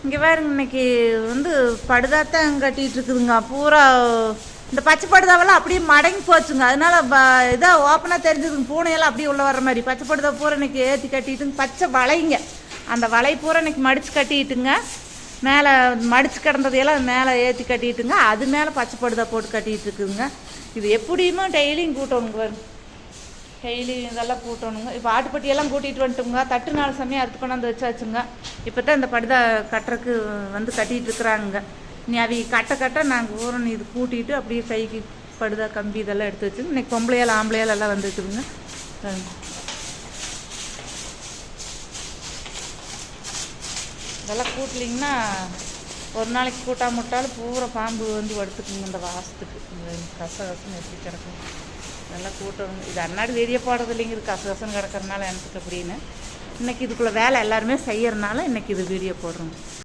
இங்கே பாருங்க, இன்னைக்கு வந்து படுதாத்தான் கட்டிகிட்டு இருக்குதுங்க. பூரா இந்த பச்சை படுதாவெல்லாம் அப்படியே மடங்கி போச்சுங்க. அதனால இதாக ஓப்பனாக தெரிஞ்சதுங்க. பூனையெல்லாம் அப்படியே உள்ளே வர்ற மாதிரி பச்சை படுதா பூரா இன்னைக்கு ஏற்றி கட்டிட்டுங்க. பச்சை வளைங்க, அந்த வலை பூரா இன்னைக்கு மடித்து கட்டிட்டுங்க. மேலே மடித்து கிடந்ததையெல்லாம் மேலே ஏற்றி கட்டிட்டுங்க. அது மேலே பச்சை படுதா போட்டு கட்டிகிட்டு இருக்குதுங்க. இது எப்படியுமே டெய்லியும் கூட்டணுங்க. வரும் டெய்லி இதெல்லாம் கூட்டணுங்க. இப்போ ஆட்டுப்பட்டியெல்லாம் கூட்டிகிட்டு வந்துட்டோங்க. தட்டு 4 சமயம் அறுத்து கொண்டாந்து வச்சாச்சுங்க. இப்போ தான் இந்த படுதா கட்டுறக்கு வந்து கட்டிகிட்டு இருக்கிறாங்க. நீ அவி கட்ட நாங்கள் ஊரணும் இது கூட்டிகிட்டு அப்படியே கைக்கு படுதா கம்பி இதெல்லாம் எடுத்து வச்சுங்க. இன்றைக்கி பொம்பளையால் ஆம்பளையால் எல்லாம் வந்துருக்குதுங்க. இதெல்லாம் கூட்டலிங்கன்னா ஒரு நாளைக்கு கூட்டாம விட்டாலும் பூரா பாம்பு வந்து படுத்துக்குங்க. இந்த வாசத்துக்கு கசகசன்னு எப்படி கிடக்கும். இதெல்லாம் கூட்டணும். இது அன்னாடி வெளியே போடுறது இல்லைங்க. இது கசகசன்னு கிடக்கிறதுனால எனக்கு அப்படின்னு இன்றைக்கி இதுக்குள்ளே வேலை எல்லாருமே செய்யறதுனால இன்றைக்கி இது வீடியோ போடுறோங்க.